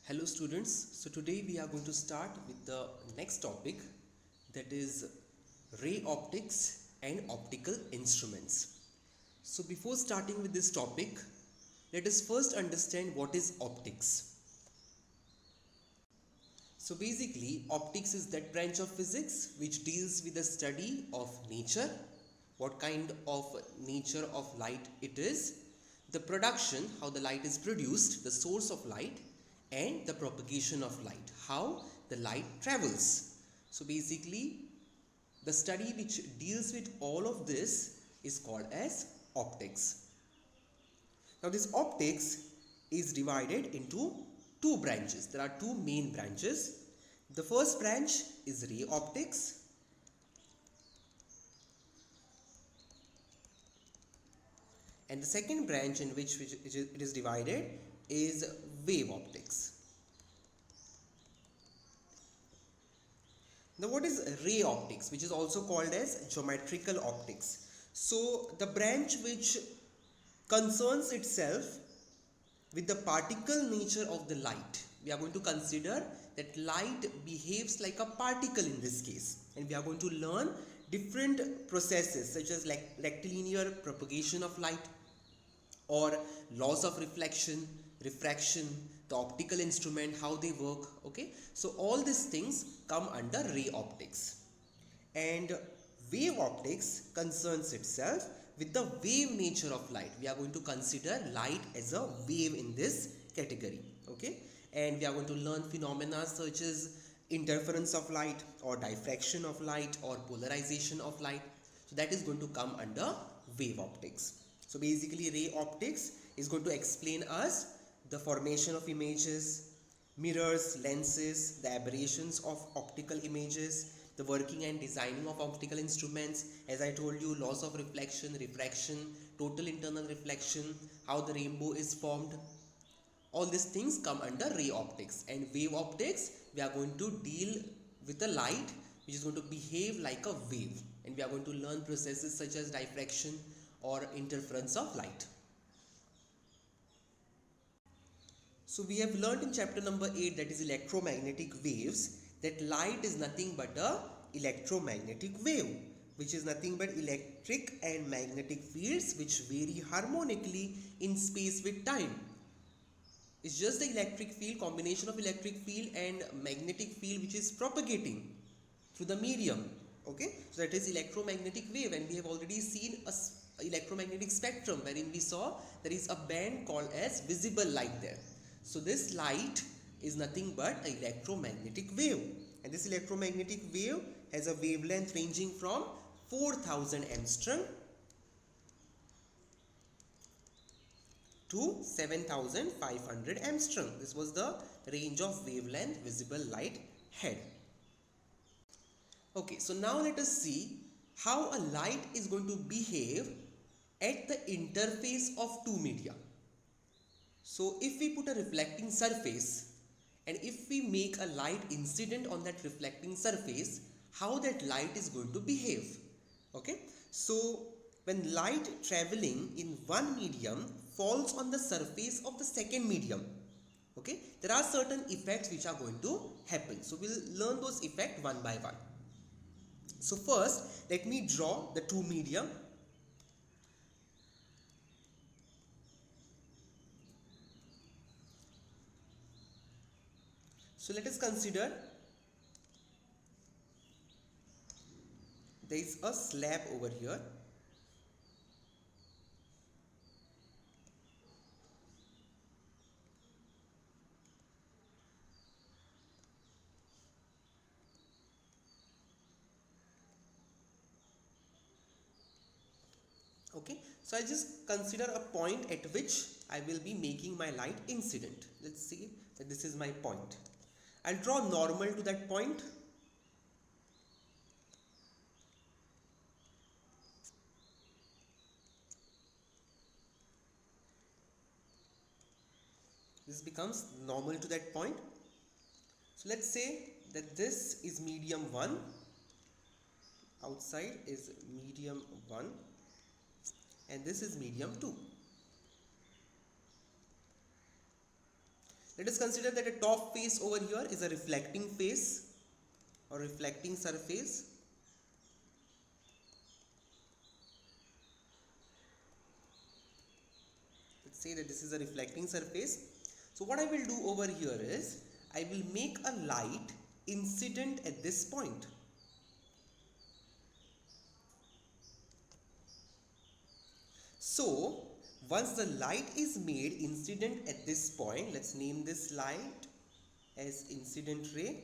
Hello students, so today we are going to start with the next topic, that is ray optics and optical instruments. So before starting with this topic, let us first understand what is optics. So basically optics is that branch of physics which deals with the study of nature, what kind of nature of light it is, the production, how the light is produced, the source of light, and the propagation of light, how the light travels. So basically the study which deals with all of this is called as optics. Now this optics is divided into two branches. There are two main branches. The first branch is ray optics, and the second branch in which it is divided is wave optics. Now what is ray optics, which is also called as geometrical optics? So the branch which concerns itself with the particle nature of the light. We are going to consider that light behaves like a particle in this case, and we are going to learn different processes such as like rectilinear propagation of light or laws of reflection, refraction, the optical instrument, how they work. Okay, so all these things come under ray optics. And wave optics concerns itself with the wave nature of light. We are going to consider light as a wave in this category. Okay, and we are going to learn phenomena such as interference of light or diffraction of light or polarization of light. So that is going to come under wave optics. So basically ray optics is going to explain us the formation of images, mirrors, lenses, the aberrations of optical images, the working and designing of optical instruments, as I told you, laws of reflection, refraction, total internal reflection, how the rainbow is formed. All these things come under ray optics. And wave optics, we are going to deal with a light which is going to behave like a wave, and we are going to learn processes such as diffraction or interference of light. So we have learned in chapter number 8, that is electromagnetic waves, that light is nothing but a electromagnetic wave, which is nothing but electric and magnetic fields which vary harmonically in space with time. It's just the electric field, combination of electric field and magnetic field, which is propagating through the medium. Okay, so that is electromagnetic wave, and we have already seen a electromagnetic spectrum wherein we saw there is a band called as visible light there. So this light is nothing but an electromagnetic wave, and this electromagnetic wave has a wavelength ranging from 4000 angstrom to 7500 angstrom. This was the range of wavelength visible light had. Okay, so now let us see how a light is going to behave at the interface of two media. So if we put a reflecting surface and if we make a light incident on that reflecting surface, how that light is going to behave. Okay, so when light traveling in one medium falls on the surface of the second medium, okay, there are certain effects which are going to happen. So we'll learn those effects one by one. So first, let me draw the two medium. So let us consider there is a slab over here. Okay, so I just consider a point at which I will be making my light incident. Let's see that this is my point. I'll draw normal to that point. This becomes normal to that point. So let's say that this is medium 1, outside is medium 1, and this is medium 2. Let us consider that a top face over here is a reflecting face or reflecting surface. Let's say that this is a reflecting surface. So what I will do over here is I will make a light incident at this point. So once the light is made incident at this point, let's name this light as incident ray.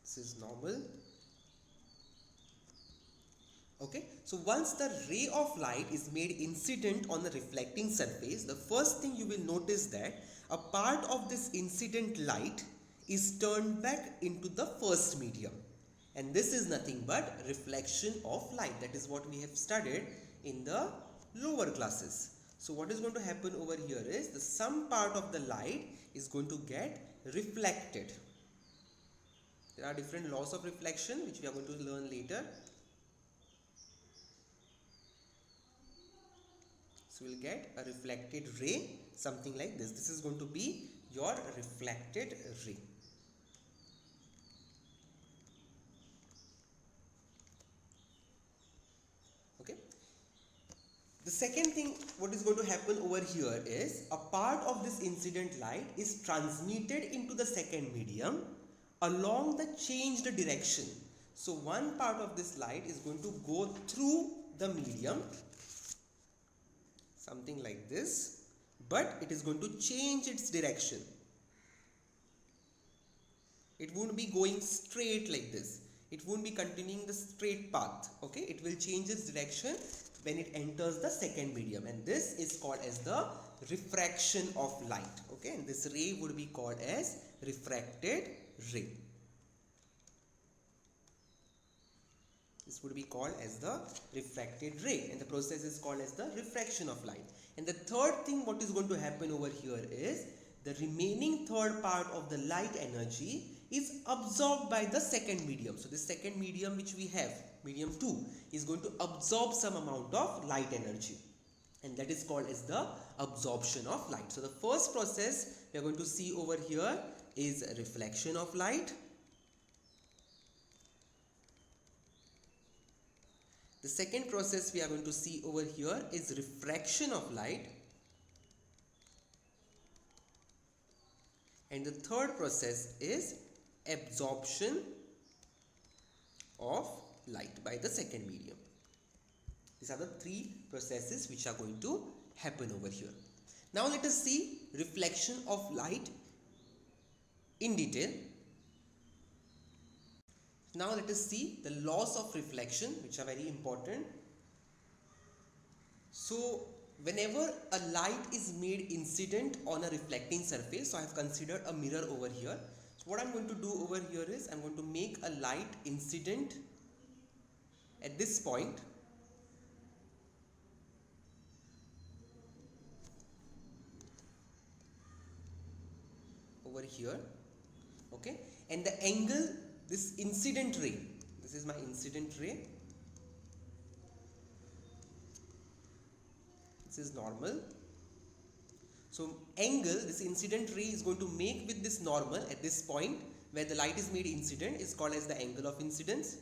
This is normal. Okay, so once the ray of light is made incident on the reflecting surface, the first thing you will notice that a part of this incident light is turned back into the first medium, and this is nothing but reflection of light. That is what we have studied in the lower classes. So what is going to happen over here is the some part of the light is going to get reflected. There are different laws of reflection which we are going to learn later. So we'll get a reflected ray, something like this. This is going to be your reflected ray. Okay. The second thing what is going to happen over here is a part of this incident light is transmitted into the second medium along the changed direction. So one part of this light is going to go through the medium, something like this, but it is going to change its direction. It won't be going straight like this. It won't be continuing the straight path. Okay, it will change its direction when it enters the second medium, and this is called as the refraction of light. Okay, and this ray would be called as refracted ray. This would be called as the refracted ray, and the process is called as the refraction of light. And the third thing what is going to happen over here is the remaining third part of the light energy is absorbed by the second medium. So the second medium which we have, medium 2, is going to absorb some amount of light energy, and that is called as the absorption of light. So the first process we are going to see over here is reflection of light. The second process we are going to see over here is refraction of light. And the third process is absorption of light by the second medium. These are the three processes which are going to happen over here. Now let us see reflection of light in detail. Now let us see the laws of reflection, which are very important. So whenever a light is made incident on a reflecting surface, so I have considered a mirror over here. So what I am going to do over here is I am going to make a light incident at this point. Over here, okay, and the angle, this incident ray, this is my incident ray, this is normal. So angle, this incident ray is going to make with this normal at this point where the light is made incident is called as the angle of incidence.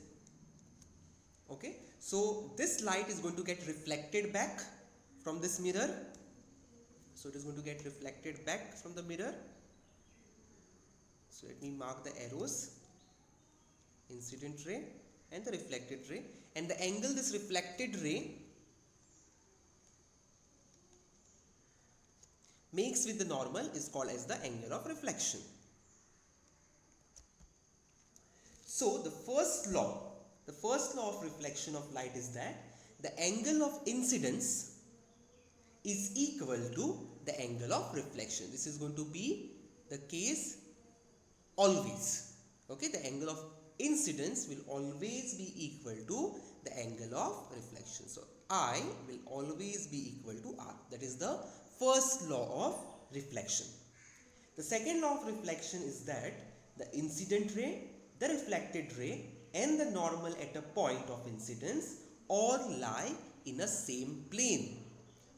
Okay, so this light is going to get reflected back from this mirror. So it is going to get reflected back from the mirror. So let me mark the arrows, incident ray and the reflected ray, and the angle this reflected ray makes with the normal is called as the angle of reflection. So the first law of reflection of light is that the angle of incidence is equal to the angle of reflection. This is going to be the case always. Okay, the angle of incidence will always be equal to the angle of reflection. So I will always be equal to R. That is the first law of reflection. The second law of reflection is that the incident ray the reflected ray and the normal at a point of incidence all lie in a same plane.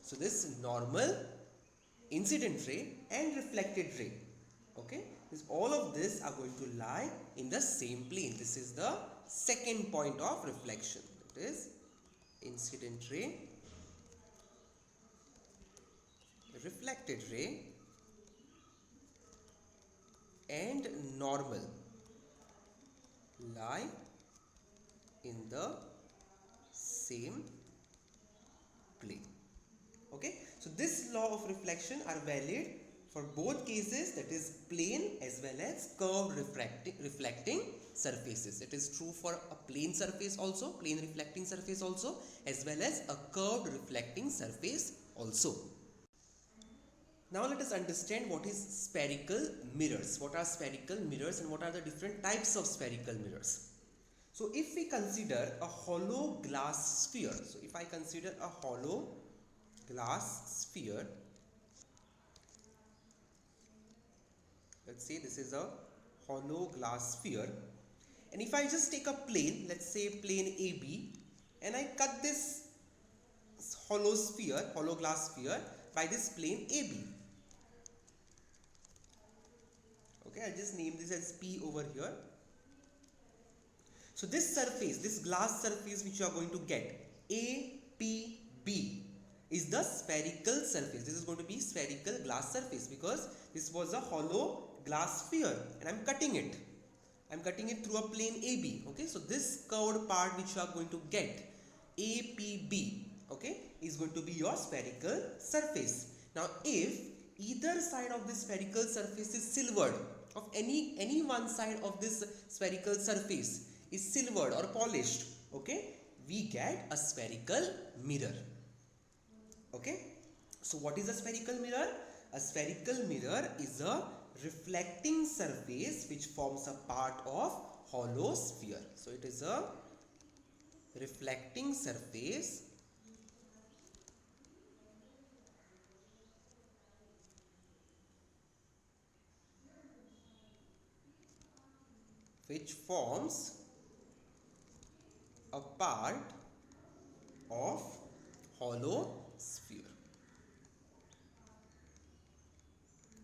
So this normal, incident ray and reflected ray, okay, all of this are going to lie in the same plane. This is the second point of reflection. That is incident ray, reflected ray and normal lie in the same plane. Okay, so this law of reflection are valid for both cases, that is plane as well as curved reflecting surfaces. It is true for a plane surface also, plane reflecting surface also, as well as a curved reflecting surface also. Now let us understand what is spherical mirrors. What are spherical mirrors and what are the different types of spherical mirrors? So if we consider a hollow glass sphere, so if I consider a hollow glass sphere, let's say this is a hollow glass sphere, and if I just take a plane, let's say plane AB, and I cut this hollow glass sphere by this plane AB. Okay, I'll just name this as P over here. So this surface, this glass surface which you are going to get, APB, is the spherical surface. This is going to be spherical glass surface because this was a hollow glass sphere and I'm cutting it. I'm cutting it through a plane AB. Okay, so this curved part which you are going to get, APB, okay, is going to be your spherical surface. Now if either side of this spherical surface is silvered, of any one side of this spherical surface is silvered or polished, okay, we get a spherical mirror. Okay, so what is a spherical mirror? A spherical mirror is a reflecting surface which forms a part of hollow sphere. So it is a reflecting surface which forms a part of hollow sphere.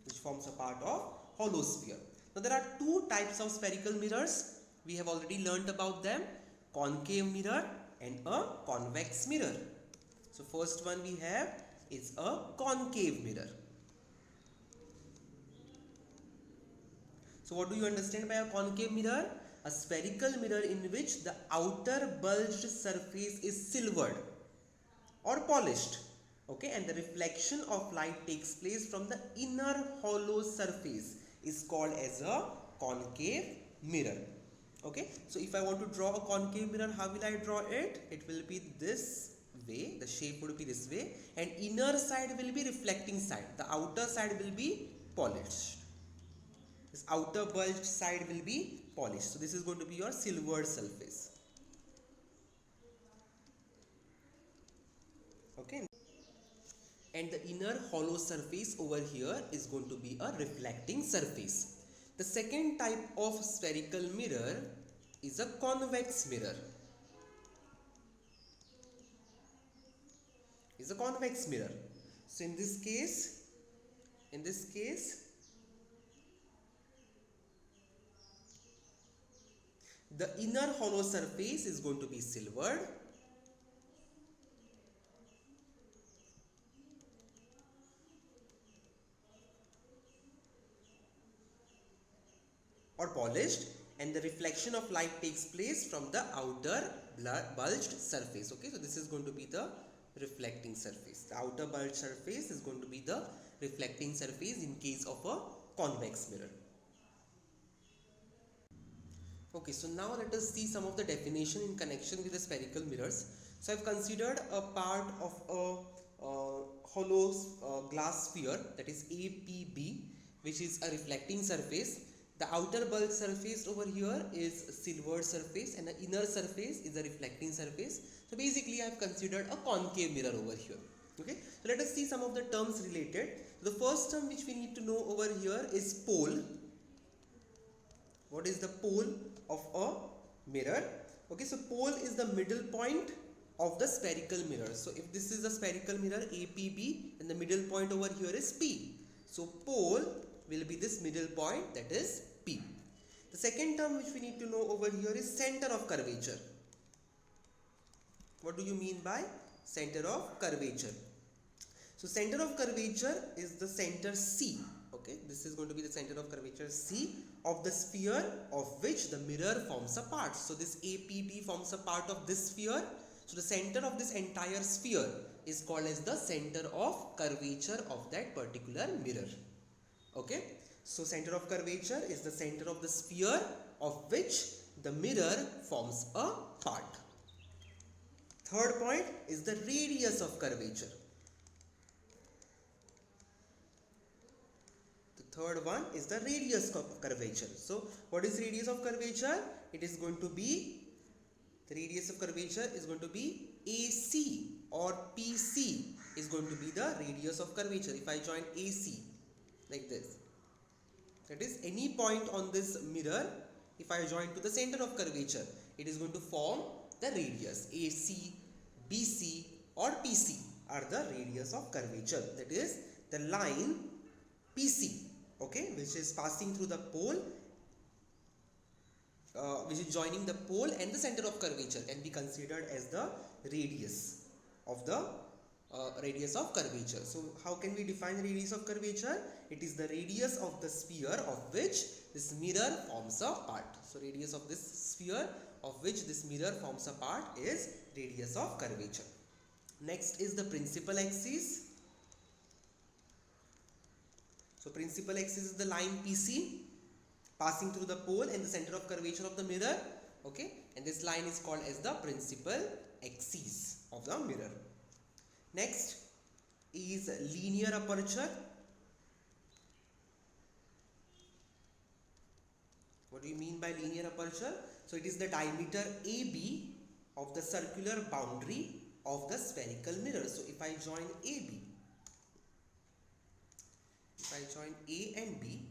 Which forms a part of hollow sphere. Now there are two types of spherical mirrors. We have already learnt about them, concave mirror and a convex mirror. So first one we have is a concave mirror. So what do you understand by a concave mirror? A spherical mirror in which the outer bulged surface is silvered or polished, okay, and the reflection of light takes place from the inner hollow surface is called as a concave mirror. Okay, so if I want to draw a concave mirror, how will I draw it? It will be this way, the shape would be this way, and inner side will be reflecting side, the outer side will be polished. This outer bulged side will be polished. So this is going to be your silvered surface. Okay, and the inner hollow surface over here is going to be a reflecting surface. The second type of spherical mirror is a convex mirror. So in this case, the inner hollow surface is going to be silvered or polished, and the reflection of light takes place from the outer bulged surface. Okay, so this is going to be the reflecting surface. The outer bulged surface is going to be the reflecting surface in case of a convex mirror. Okay, so now let us see some of the definition in connection with the spherical mirrors. So I have considered a part of a hollow glass sphere, that is APB, which is a reflecting surface. The outer bulge surface over here is a silvered surface and the inner surface is a reflecting surface. So basically I have considered a concave mirror over here. Okay, so let us see some of the terms related. The first term which we need to know over here is pole. What is the pole of a mirror. Okay, so pole is the middle point of the spherical mirror. So if this is a spherical mirror APB, and the middle point over here is P. So pole will be this middle point, that is P. The second term which we need to know over here is center of curvature. What do you mean by center of curvature? So center of curvature is the center C. Okay, this is going to be the center of curvature C of the sphere of which the mirror forms a part. So this APB forms a part of this sphere. So the center of this entire sphere is called as the center of curvature of that particular mirror. Okay, so center of curvature is the center of the sphere of which the mirror forms a part. Third point is the radius of curvature. The third one is the radius of curvature. So what is radius of curvature? It is going to be, the radius of curvature is going to be AC, or PC is going to be the radius of curvature. If I join AC like this, that is any point on this mirror, if I join to the center of curvature, it is going to form the radius. AC, BC or PC are the radius of curvature. That is the line PC, okay, which is passing through the pole, which is joining the pole and the center of curvature, can be considered as the radius of curvature. So how can we define the radius of curvature? It is the radius of the sphere of which this mirror forms a part. So radius of this sphere of which this mirror forms a part is radius of curvature. Next is the principal axis. So principal axis is the line PC passing through the pole and the center of curvature of the mirror. Okay, and this line is called as the principal axis of the mirror. Next is linear aperture. What do you mean by linear aperture? So it is the diameter AB of the circular boundary of the spherical mirror. So if I join AB, if I join A and B,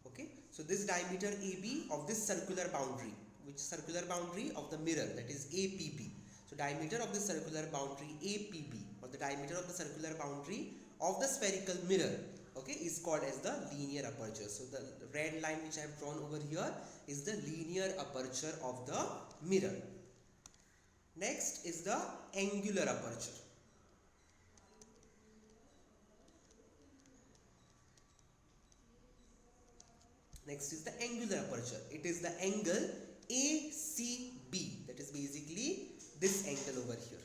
okay, so this diameter AB of this circular boundary, which circular boundary of the mirror, that is APB. So diameter of the circular boundary APB, or the diameter of the circular boundary of the spherical mirror, okay, is called as the linear aperture. So the red line which I have drawn over here is the linear aperture of the mirror. Next is the angular aperture. Next is the angular aperture. It is the angle ACB, that is basically this angle over here.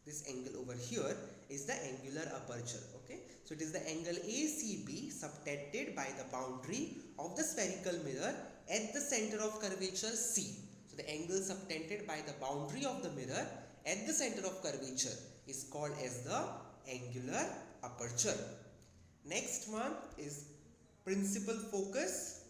This angle over here is the angular aperture. Okay, so it is the angle ACB subtended by the boundary of the spherical mirror at the center of curvature C. So the angle subtended by the boundary of the mirror at the center of curvature is called as the angular aperture. Next one is principal focus.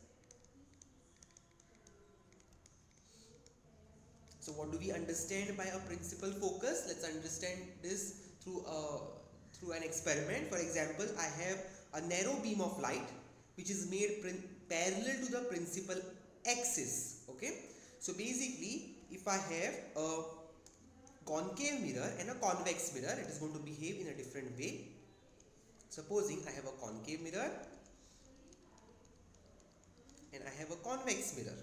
So what do we understand by a principal focus? Let's understand this through an experiment. For example, I have a narrow beam of light which is made parallel to the principal axis. Okay, so basically if I have a concave mirror and a convex mirror, it is going to behave in a different way. Supposing I have a concave mirror and I have a convex mirror.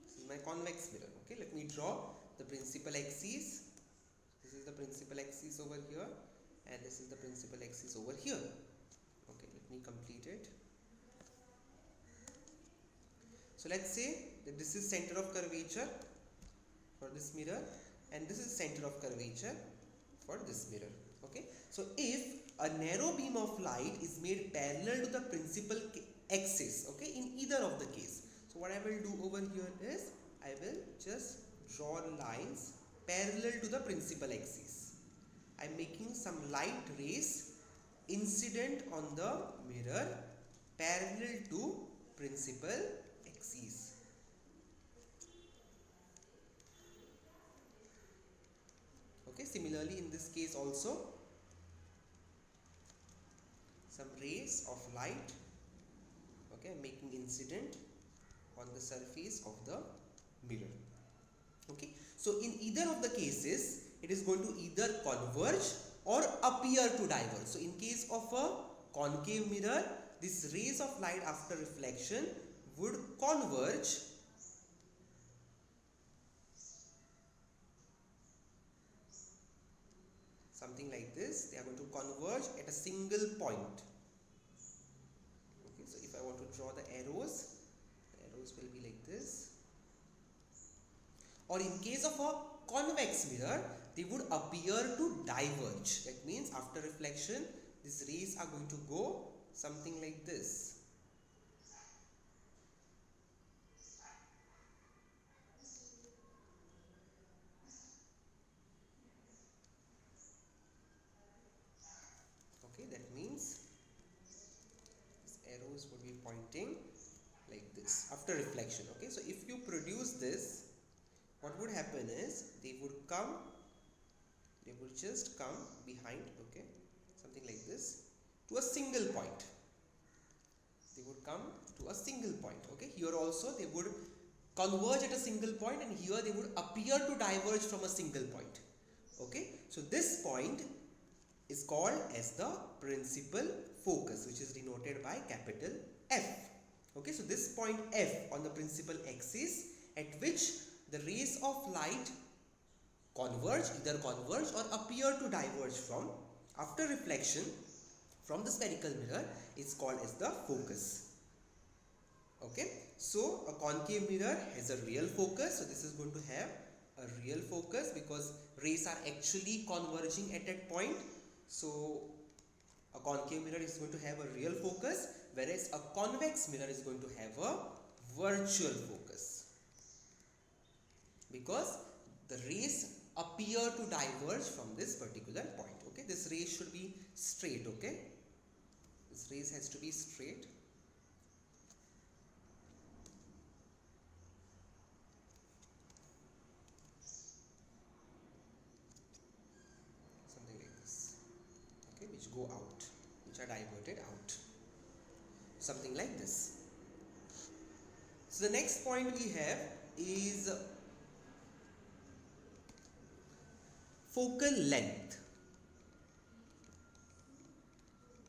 This is my convex mirror. Okay, let me draw the principal axis. This is the principal axis over here, and this is the principal axis over here. Okay, let me complete it. So let's say that this is center of curvature for this mirror, and this is center of curvature for this mirror. Okay, so if a narrow beam of light is made parallel to the principal axis, okay, in either of the case, so what I will do over here is I will just draw lines parallel to the principal axis. I am making some light rays incident on the mirror parallel to principal axis. Okay, similarly in this case also, some rays of light, okay, making incident on the surface of the mirror. Okay, so in either of the cases it is going to either converge or appear to diverge. So in case of a concave mirror, these rays of light after reflection would converge something like this. They are going to converge at a single point. Okay, so if I want to draw the arrows will be like this. Or in case of a convex mirror, they would appear to diverge. That means after reflection, these rays are going to go something like this. Okay, that means these arrows would be pointing like this after reflection. Okay, so if you produce this, what would happen is they would just come behind, okay, something like this, to a single point. They would come to a single point. Okay, here also they would converge at a single point, and here they would appear to diverge from a single point. Okay, so this point is called as the principal focus, which is denoted by capital F. Okay, so this point F on the principal axis, at which the rays of light converge, either converge or appear to diverge from after reflection from the spherical mirror, is called as the focus. Okay, so a concave mirror has a real focus, so this is going to have a real focus because rays are actually converging at that point. So a concave mirror is going to have a real focus, whereas a convex mirror is going to have a virtual focus, because the rays appear to diverge from this particular point. Okay, this ray should be straight. Okay, this rays has to be straight. Something like this. Okay, which go out, which are diverted out. Something like this. So the next point we have is focal length.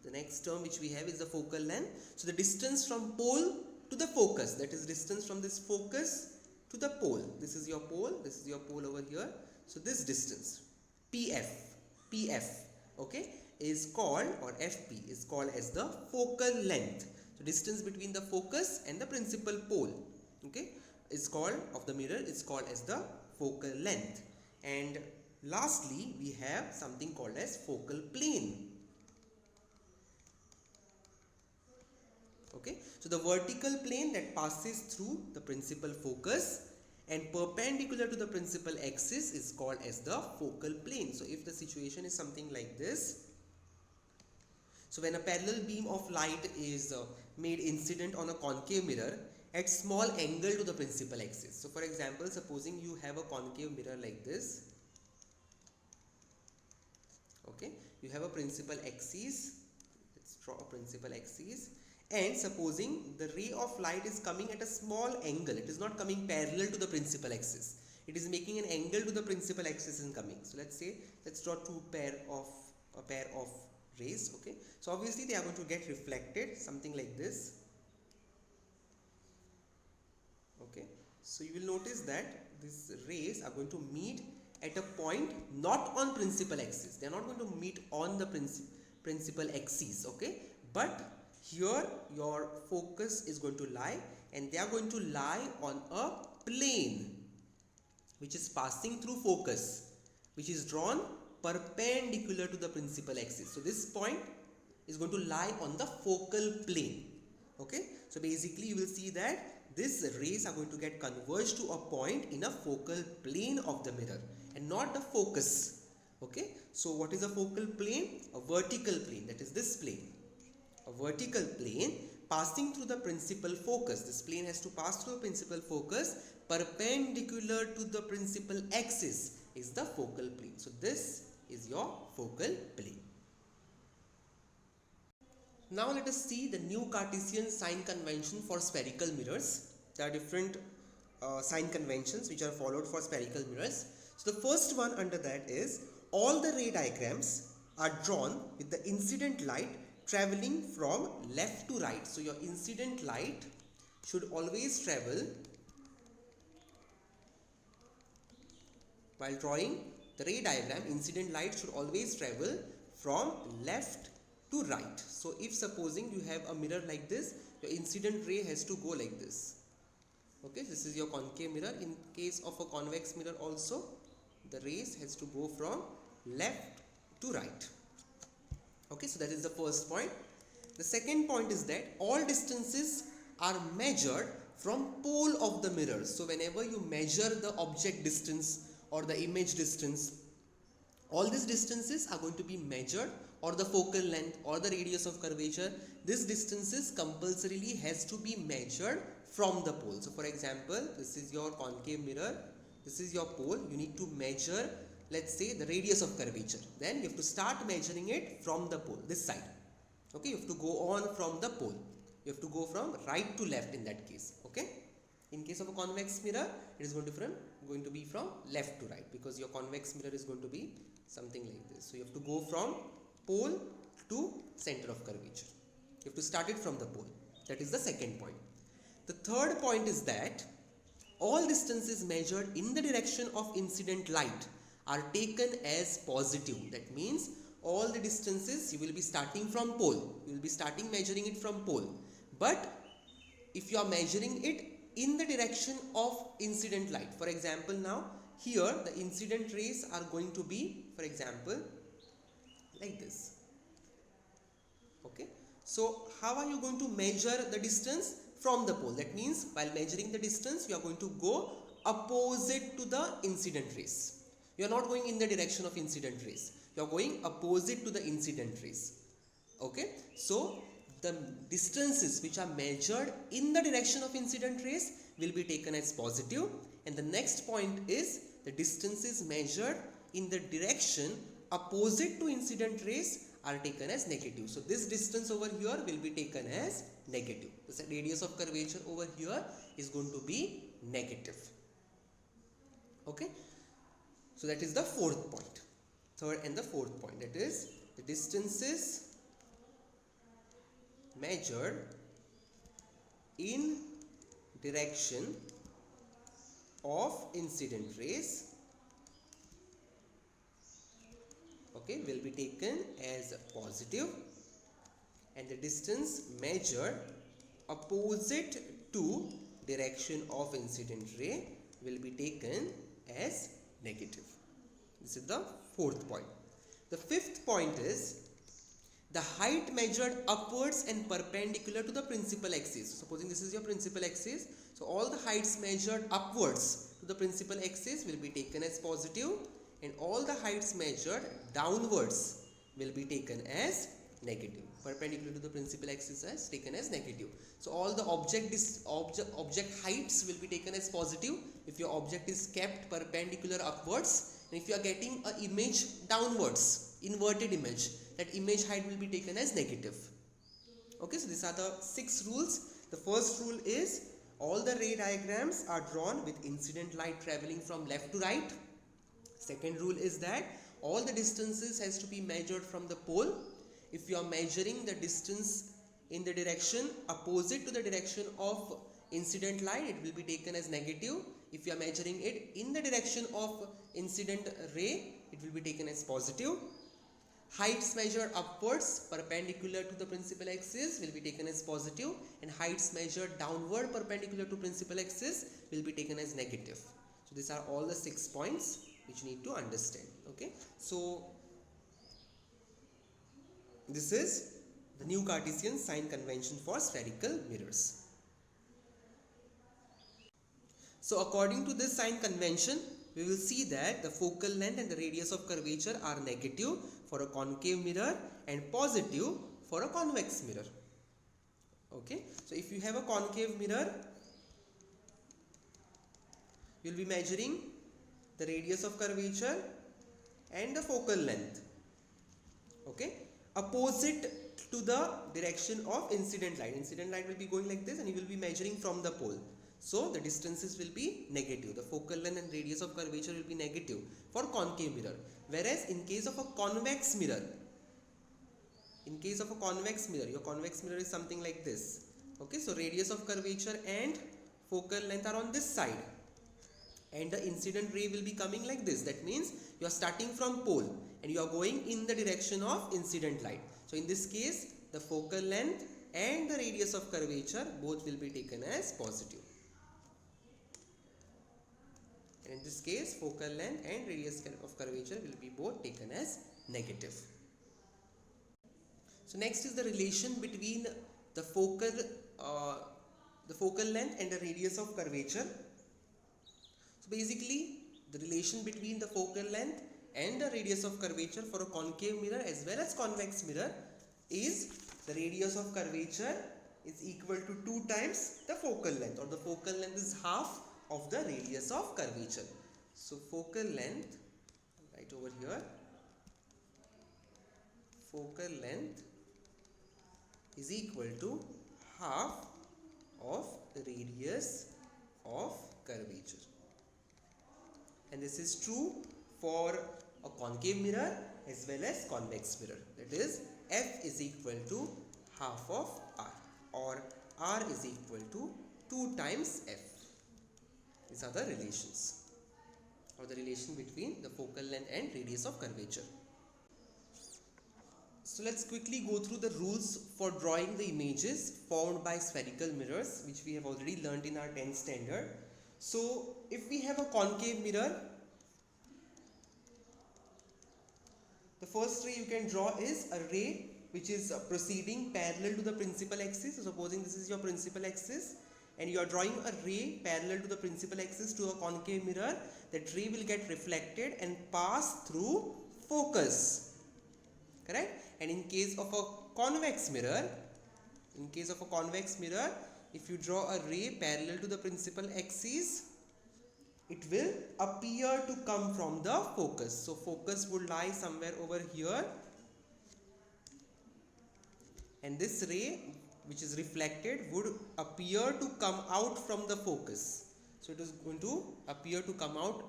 The next term which we have is the focal length. So the distance from pole to the focus, that is distance from this focus to the pole. This is your pole, this is your pole over here. So this distance, PF, okay, is called, or FP is called as the focal length. So distance between the focus and the principal pole, okay, is called, of the mirror, is called as the focal length. And lastly, we have something called as focal plane. Okay, so the vertical plane that passes through the principal focus and perpendicular to the principal axis is called as the focal plane. So if the situation is something like this, so when a parallel beam of light is made incident on a concave mirror at small angle to the principal axis. So for example, supposing you have a concave mirror like this. Okay, you have a principal axis. Let's draw a principal axis. And supposing the ray of light is coming at a small angle, it is not coming parallel to the principal axis, it is making an angle to the principal axis and coming. So let's draw a pair of rays. Okay, so obviously they are going to get reflected, something like this. Okay, so you will notice that these rays are going to meet at a point not on principal axis. They are not going to meet on the principal axis. Okay, but here your focus is going to lie, and they are going to lie on a plane which is passing through focus, which is drawn perpendicular to the principal axis. So this point is going to lie on the focal plane. Okay, so basically you will see that these rays are going to get converged to a point in a focal plane of the mirror and not the focus. Okay, so what is a focal plane? A vertical plane, that is this plane. A vertical plane passing through the principal focus. This plane has to pass through the principal focus perpendicular to the principal axis is the focal plane. So this is your focal plane. Now let us see the new Cartesian sign convention for spherical mirrors. There are different sign conventions which are followed for spherical mirrors. So the first one under that is all the ray diagrams are drawn with the incident light traveling from left to right. So your incident light should always travel, while drawing the ray diagram, incident light should always travel from left to right. So if supposing you have a mirror like this, your incident ray has to go like this. Okay, this is your concave mirror. In case of a convex mirror also, the rays has to go from left to right. Okay, so that is the first point. The second point is that all distances are measured from pole of the mirror. So whenever you measure the object distance or the image distance, all these distances are going to be measured, or the focal length or the radius of curvature, this distances compulsorily has to be measured from the pole. So for example, this is your concave mirror, this is your pole, you need to measure, let's say, the radius of curvature. Then you have to start measuring it from the pole, this side. Okay, you have to go on from the pole. You have to go from right to left in that case. Okay. In case of a convex mirror, it is going to be from left to right, because your convex mirror is going to be something like this. So you have to go from pole to center of curvature. You have to start it from the pole. That is the second point. The third point is that all distances measured in the direction of incident light are taken as positive. That means all the distances you will be starting from pole. You will be starting measuring it from pole. But if you are measuring it in the direction of incident light, for example, now here the incident rays are going to be, for example, like this. Okay, so how are you going to measure the distance? From the pole. That means while measuring the distance, you are going to go opposite to the incident rays. You are not going in the direction of incident rays. You are going opposite to the incident rays. Okay, so the distances which are measured in the direction of incident rays will be taken as positive, and the next point is the distances measured in the direction opposite to incident rays are taken as negative. So this distance over here will be taken as negative. The radius of curvature over here is going to be negative. Okay, so that is the fourth point. Third and the fourth point, that is the distances measured in direction of incident rays, okay, will be taken as positive, and the distance measured opposite to direction of incident ray will be taken as negative. This is the fourth point. The fifth point is the height measured upwards and perpendicular to the principal axis. Supposing this is your principal axis, so all the heights measured upwards to the principal axis will be taken as positive, and all the heights measured downwards will be taken as negative. Perpendicular to the principal axis is taken as negative. So all the object heights will be taken as positive if your object is kept perpendicular upwards, and if you are getting an image downwards, inverted image, that image height will be taken as negative. Okay, so these are the 6 rules. The first rule is all the ray diagrams are drawn with incident light traveling from left to right. Second rule is that all the distances has to be measured from the pole. If you are measuring the distance in the direction opposite to the direction of incident light, it will be taken as negative. If you are measuring it in the direction of incident ray, it will be taken as positive. Heights measured upwards perpendicular to the principal axis will be taken as positive, and heights measured downward perpendicular to principal axis will be taken as negative. So these are all the 6 points which you need to understand. Okay, so this is the new Cartesian sign convention for spherical mirrors. So according to this sign convention, we will see that the focal length and the radius of curvature are negative for a concave mirror and positive for a convex mirror. Okay, so if you have a concave mirror, you will be measuring the radius of curvature and the focal length, okay, opposite to the direction of incident light. Incident light will be going like this and you will be measuring from the pole. So the distances will be negative. The focal length and radius of curvature will be negative for concave mirror. Whereas in case of a convex mirror, your convex mirror is something like this. Okay, so radius of curvature and focal length are on this side. And the incident ray will be coming like this. That means you are starting from pole and you are going in the direction of incident light. So in this case, the focal length and the radius of curvature both will be taken as positive. And in this case, focal length and radius of curvature will be both taken as negative. So next is the relation between the focal length and the radius of curvature. So basically, the relation between the focal length and the radius of curvature for a concave mirror as well as convex mirror is the radius of curvature is equal to 2 times the focal length, or the focal length is half of the radius of curvature. So focal length, right over here, focal length is equal to half of the radius of curvature. And this is true for a concave mirror as well as convex mirror. That is, F is equal to half of R, or R is equal to 2 times F. These are the relations, or the relation between the focal length and radius of curvature. So let's quickly go through the rules for drawing the images formed by spherical mirrors, which we have already learnt in our 10th standard. So if we have a concave mirror, the first ray you can draw is a ray which is proceeding parallel to the principal axis. So supposing this is your principal axis and you are drawing a ray parallel to the principal axis to a concave mirror, that ray will get reflected and pass through focus. Correct? And in case of a convex mirror, if you draw a ray parallel to the principal axis, it will appear to come from the focus. So focus would lie somewhere over here, and this ray which is reflected would appear to come out from the focus. So it is going to appear to come out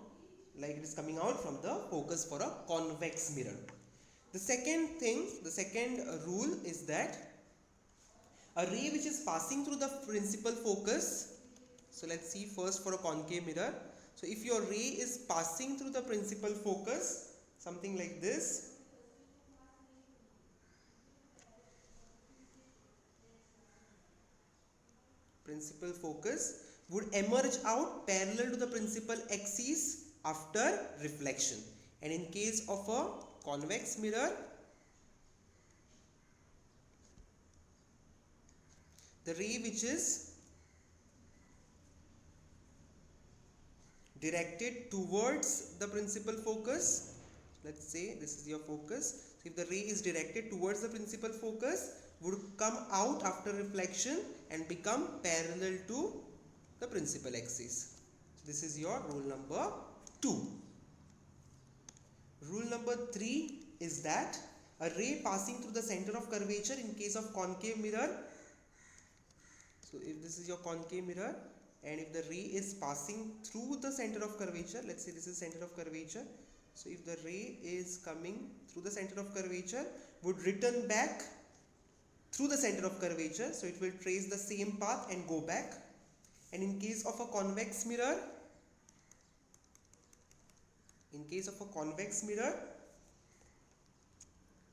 like it is coming out from the focus for a convex mirror. The second rule is that a ray which is passing through the principal focus. So let's see first for a concave mirror. So if your ray is passing through the principal focus, something like this, principal focus would emerge out parallel to the principal axis after reflection. And in case of a convex mirror, the ray which is directed towards the principal focus, let's say this is your focus, so if the ray is directed towards the principal focus, would come out after reflection and become parallel to the principal axis. So this is your rule number 2. Rule number 3 is that a ray passing through the center of curvature in case of concave mirror. So if this is your concave mirror and if the ray is passing through the center of curvature, let's say this is center of curvature. So if the ray is coming through the center of curvature, would return back through the center of curvature. So it will trace the same path and go back. And in case of a convex mirror,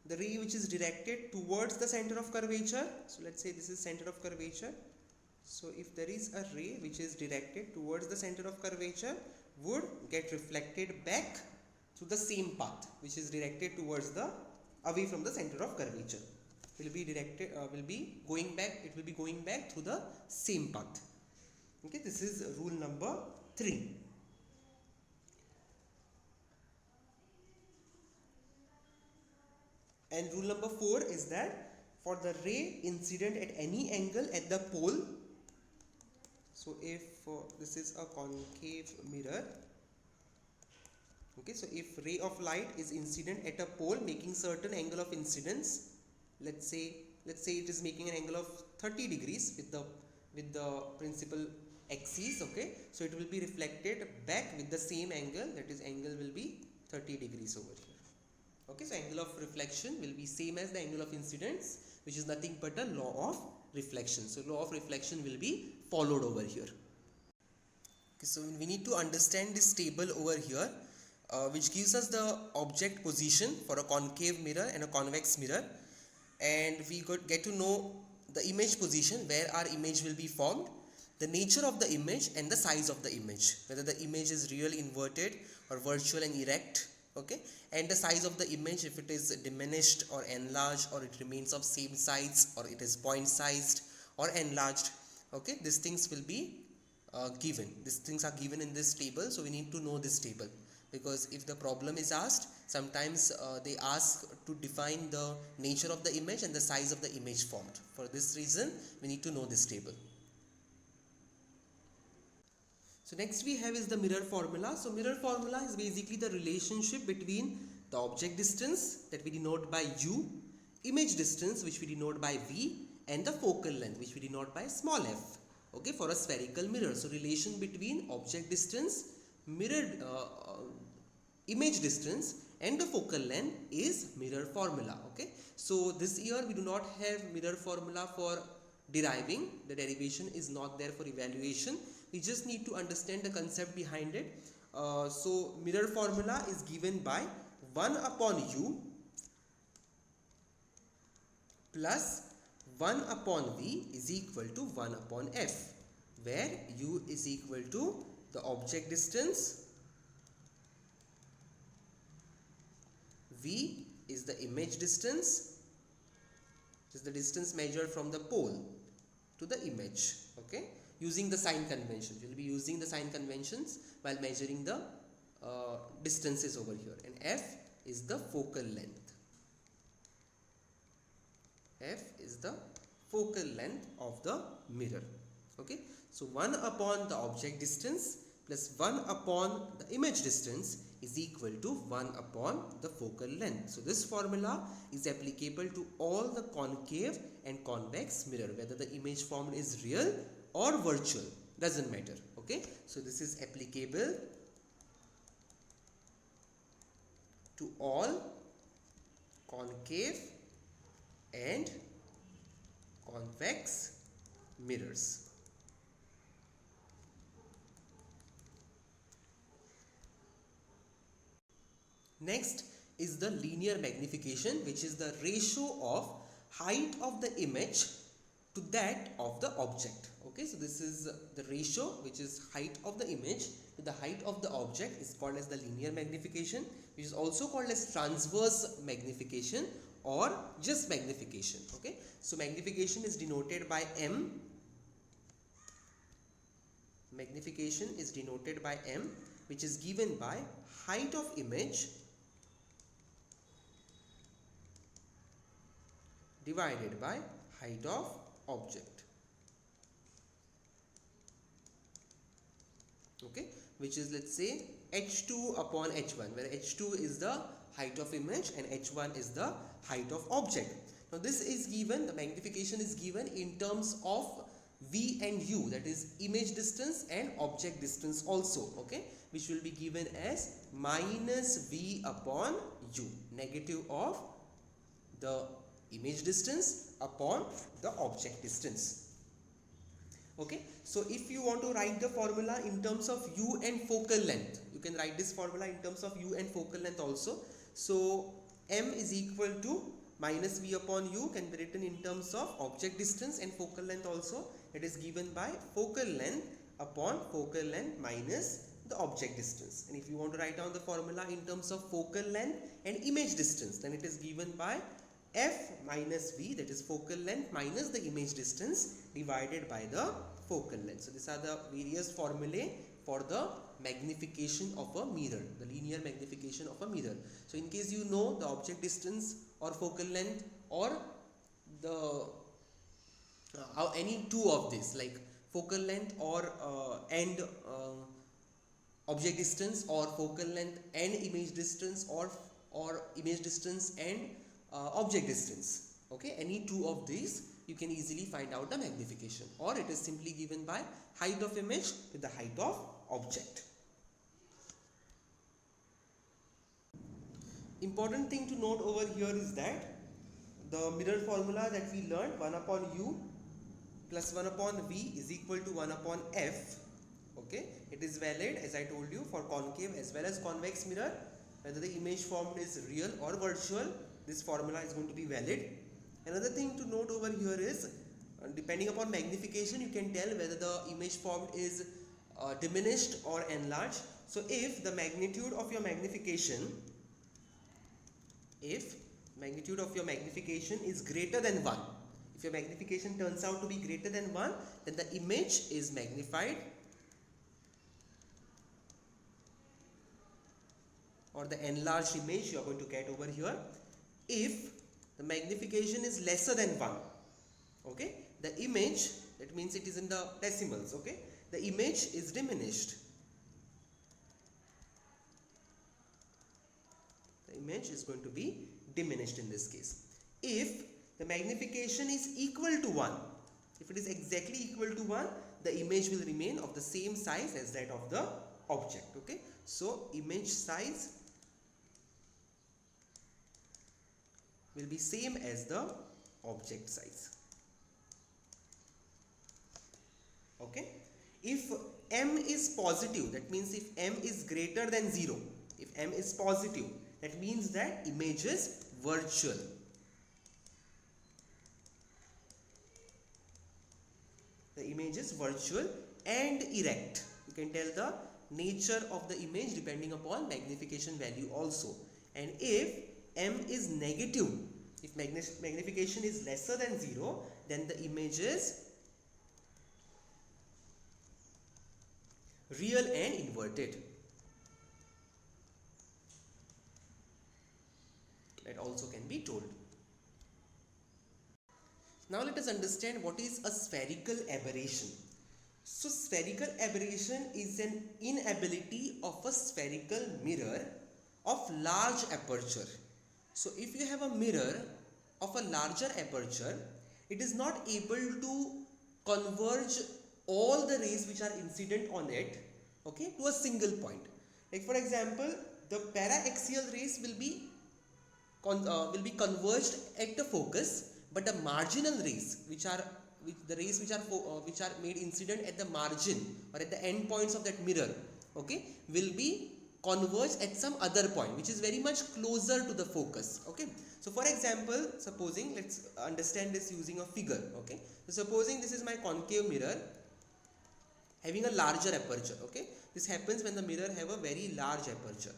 the ray which is directed towards the center of curvature, so let's say this is center of curvature. So if there is a ray which is directed towards the center of curvature, would get reflected back through the same path which is directed towards the away from the center of curvature. It will be going back through the same path. Okay, this is rule number 3. And rule number 4 is that for the ray incident at any angle at the pole, so if this is a concave mirror, okay, so if ray of light is incident at a pole making certain angle of incidence, let's say it is making an angle of 30 degrees with the principal axis. Okay, so it will be reflected back with the same angle, that is angle will be 30 degrees over here. Okay, so angle of reflection will be same as the angle of incidence, which is nothing but a law of reflection. So law of reflection will be followed over here. Okay, so we need to understand this table over here, which gives us the object position for a concave mirror and a convex mirror, and we get to know the image position, where our image will be formed, the nature of the image and the size of the image, whether the image is real, inverted or virtual and erect. Okay, and the size of the image, if it is diminished or enlarged, or it remains of same size, or it is point sized or enlarged. Okay, these things will be given. These things are given in this table, so we need to know this table, because if the problem is asked, sometimes they ask to define the nature of the image and the size of the image formed. For this reason, we need to know this table. So next we have is the mirror formula. So mirror formula is basically the relationship between the object distance, that we denote by u, image distance, which we denote by v, and the focal length, which we denote by small f. Okay, for a spherical mirror. So relation between object distance, mirror image distance and the focal length is mirror formula. Okay, so this year we do not have mirror formula for deriving. The derivation is not there for evaluation. We just need to understand the concept behind it. So mirror formula is given by 1 upon u plus 1 upon v is equal to 1 upon f, where u is equal to the object distance, v is the image distance, which is the distance measured from the pole to the image. Okay, using the sign convention. We will be using the sign conventions while measuring the distances over here. And f is the focal length. F is the focal length of the mirror. Okay, so 1 upon the object distance plus 1 upon the image distance is equal to 1 upon the focal length. So this formula is applicable to all the concave and convex mirror, whether the image formed is real or virtual, doesn't matter. Okay, so this is applicable to all concave and convex mirrors. Next is the linear magnification, which is the ratio of height of the image to that of the object. Okay, so this is the ratio, which is height of the image to the height of the object, is called as the linear magnification, which is also called as transverse magnification or just magnification. Okay, so magnification is denoted by m. Magnification is denoted by m, which is given by height of image divided by height of object. Okay, which is, let's say, h2 upon h1, where h2 is the height of image and h1 is the height of object. Now this is given, the magnification is given in terms of v and u, that is image distance and object distance also. Okay, which will be given as minus v upon u, negative of the image distance upon the object distance. Okay, so if you want to write the formula in terms of u and focal length, you can write this formula in terms of u and focal length also. So m is equal to minus v upon u can be written in terms of object distance and focal length also. It is given by focal length upon focal length minus the object distance. And if you want to write down the formula in terms of focal length and image distance, then it is given by f minus v, that is focal length minus the image distance divided by the focal length. So these are the various formulae for the magnification of a mirror, the linear magnification of a mirror. So in case you know the object distance or focal length or the any two of this, like focal length or and object distance, or focal length and image distance, or image distance and object distance. Okay, any two of these you can easily find out the magnification, or it is simply given by height of image with the height of object. Important thing to note over here is that the mirror formula that we learned, 1 upon u plus 1 upon v is equal to 1 upon f. Okay, it is valid, as I told you, for concave as well as convex mirror. Whether the image formed is real or virtual, this formula is going to be valid. Another thing to note over here is, depending upon magnification, you can tell whether the image formed is diminished or enlarged. So if the magnitude of your magnification, if magnitude of your magnification is greater than 1, if your magnification turns out to be greater than 1, then the image is magnified, or the enlarged image you are going to get over here. If the magnification is lesser than 1, okay, the image, that means it is in the decimals, okay, the image is diminished. The image is going to be diminished in this case. If the magnification is equal to 1, if it is exactly equal to 1, the image will remain of the same size as that of the object. Okay, so image size will be same as the object size. Okay, if m is positive, that means if m is greater than 0, if m is positive, that means that image is virtual. The image is virtual and erect. You can tell the nature of the image depending upon magnification value also. And if m is negative, if magnification is lesser than 0, then the image is real and inverted. That also can be told. Now let us understand what is a spherical aberration. So spherical aberration is an inability of a spherical mirror of large aperture. So if you have a mirror of a larger aperture, it is not able to converge all the rays which are incident on it, okay, to a single point. Like for example, the para-axial rays will be converged at the focus, but the marginal rays, which are made incident at the margin or at the end points of that mirror, okay, will be converged at some other point which is very much closer to the focus. Okay, so for example, supposing, let's understand this using a figure. Okay, so supposing this is my concave mirror having a larger aperture. Okay, this happens when the mirror have a very large aperture.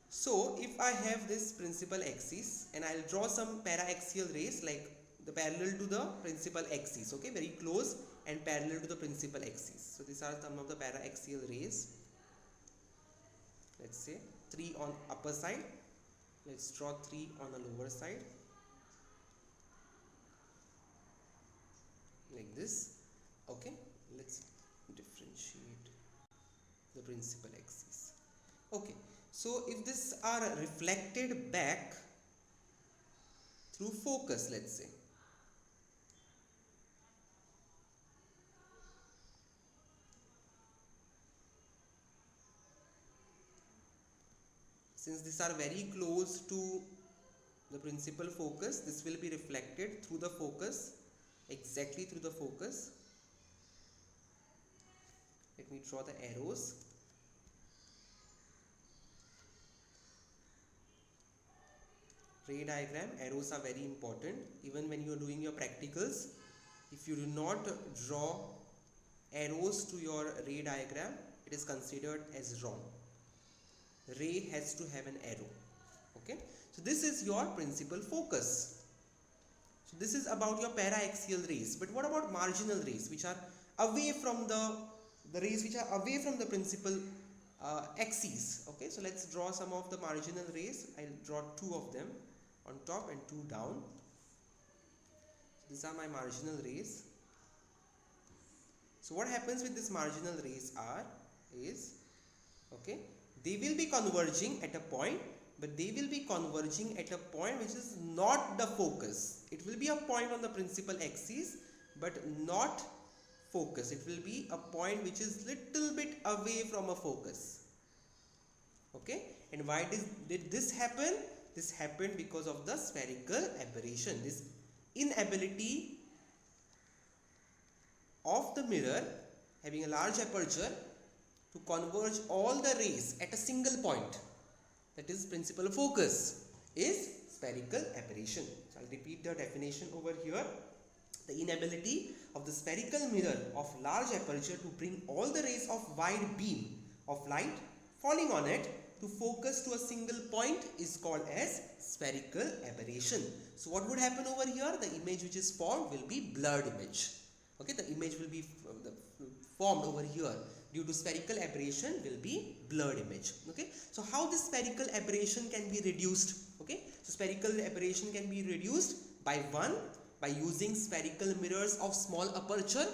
So if I have this principal axis and I'll draw some para-axial rays like the parallel to the principal axis, okay, very close and parallel to the principal axis. So these are some of the para-axial rays. Let's say 3 on upper side. Let's draw 3 on the lower side, like this. Okay, let's differentiate the principal axis. Okay, so if these are reflected back through focus, let's say, since these are very close to the principal focus, this will be reflected through the focus, exactly through the focus. Let me draw the arrows. Ray diagram, arrows are very important. Even when you are doing your practicals, if you do not draw arrows to your ray diagram, it is considered as wrong. Ray has to have an arrow. Okay, so this is your principal focus. So this is about your para-axial rays. But what about marginal rays, which are away from the rays which are away from the principal axis? Okay, so let's draw some of the marginal rays. I'll draw 2 of them on top and 2 down. So these are my marginal rays. So what happens with this marginal rays is, okay, they will be converging at a point, but they will be converging at a point which is not the focus. It will be a point on the principal axis, but not focus. It will be a point which is little bit away from a focus. Okay, and why did this happen? This happened because of the spherical aberration, this inability of the mirror having a large aperture to converge all the rays at a single point. That is principal focus is spherical aberration. So I'll repeat the definition over here. The inability of the spherical mirror of large aperture to bring all the rays of wide beam of light falling on it to focus to a single point is called as spherical aberration. So what would happen over here? The image which is formed will be blurred image. Okay, the image will be formed over here due to spherical aberration will be blurred image. Okay, so how this spherical aberration can be reduced? Okay, so spherical aberration can be reduced by using spherical mirrors of small aperture.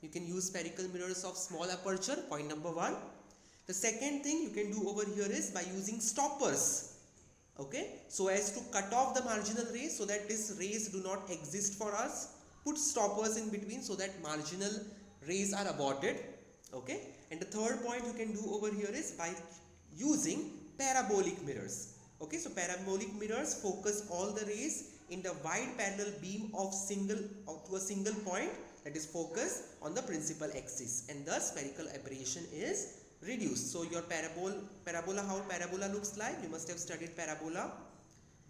You can use spherical mirrors of small aperture, point number 1. The second thing you can do over here is by using stoppers. Okay, so as to cut off the marginal rays so that these rays do not exist for us. Put stoppers in between so that marginal rays are aborted. Okay, and the third point you can do over here is by using parabolic mirrors. Okay, so parabolic mirrors focus all the rays in the wide parallel beam of to a single point, that is focus on the principal axis, and thus spherical aberration is reduced. So your parabola, how parabola looks like, you must have studied parabola.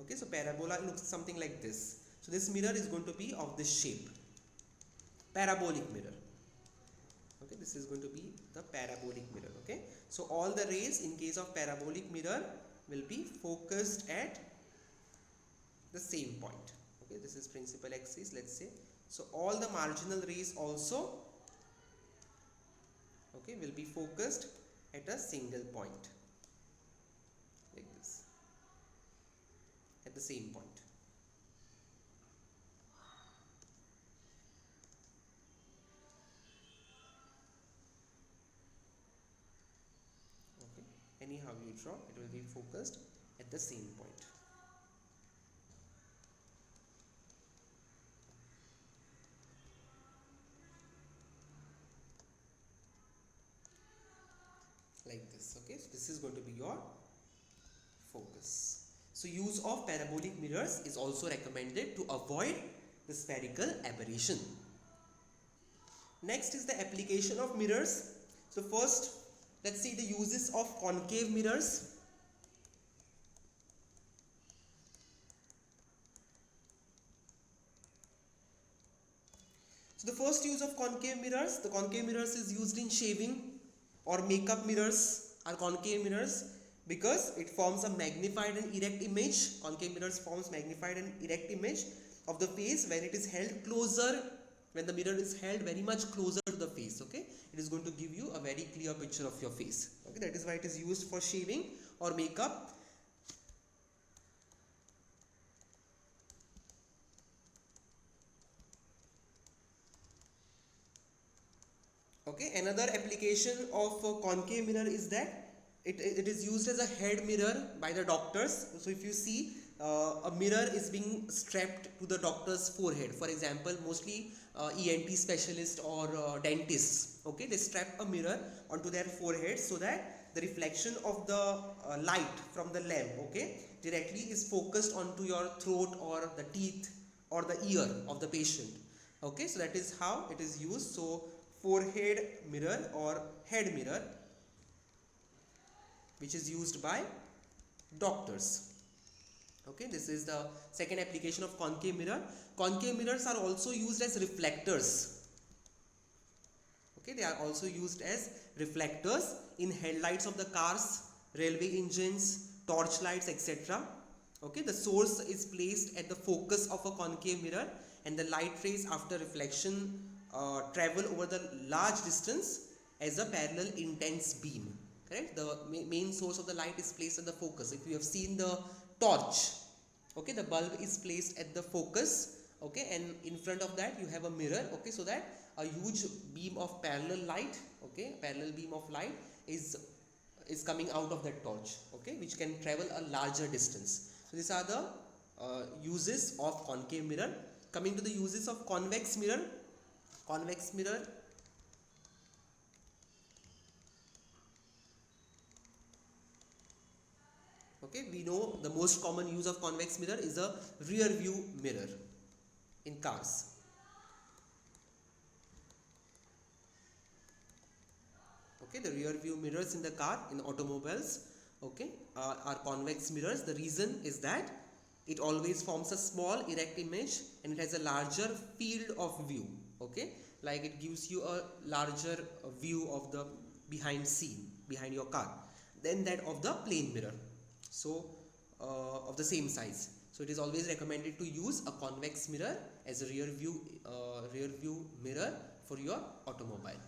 Okay, so parabola looks something like this. So this mirror is going to be of this shape, parabolic mirror. Okay, this is going to be the parabolic mirror. Okay, so all the rays in case of parabolic mirror will be focused at the same point. Okay, this is principal axis, let's say. So all the marginal rays also, okay, will be focused at a single point like this, at the same point. Okay, anyhow you draw, it will be focused at the same point. Like this. Okay, so this is going to be your focus. So use of parabolic mirrors is also recommended to avoid the spherical aberration. Next is the application of mirrors. So first, let's see the uses of concave mirrors. So the first use of concave mirrors, the concave mirrors is used in shaving, or makeup mirrors are concave mirrors because it forms a magnified and erect image. Concave mirrors forms magnified and erect image of the face when it is held closer, when the mirror is held very much closer to the face. Okay, it is going to give you a very clear picture of your face. Okay, that is why it is used for shaving or makeup. Okay, another application of a concave mirror is that it is used as a head mirror by the doctors. So if you see a mirror is being strapped to the doctor's forehead, for example, mostly ENT specialists or dentists, okay, they strap a mirror onto their forehead so that the reflection of the light from the lamp, okay, directly is focused onto your throat or the teeth or the ear of the patient. Okay, so that is how it is used. So forehead mirror or head mirror, which is used by doctors. Okay, this is the second application of concave mirror. Concave mirrors are also used as reflectors. Okay, they are also used as reflectors in headlights of the cars, railway engines, torch lights, etc. Okay, the source is placed at the focus of a concave mirror, and the light rays after reflection travel over the large distance as a parallel intense beam. Correct? The main source of the light is placed at the focus. If you have seen the torch, okay, the bulb is placed at the focus, okay, and in front of that you have a mirror, okay, so that a huge beam of parallel light, okay, parallel beam of light is is coming out of that torch, okay, which can travel a larger distance. So these are the uses of concave mirror. Coming to the uses of convex mirror. Convex mirror, okay, we know the most common use of convex mirror is a rear view mirror in cars. Okay, the rear view mirrors in the car, in automobiles, okay, are convex mirrors. The reason is that it always forms a small erect image and it has a larger field of view, okay, like it gives you a larger view of the behind scene, behind your car, than that of the plane mirror, so of the same size. So it is always recommended to use a convex mirror as a rear view mirror for your automobile.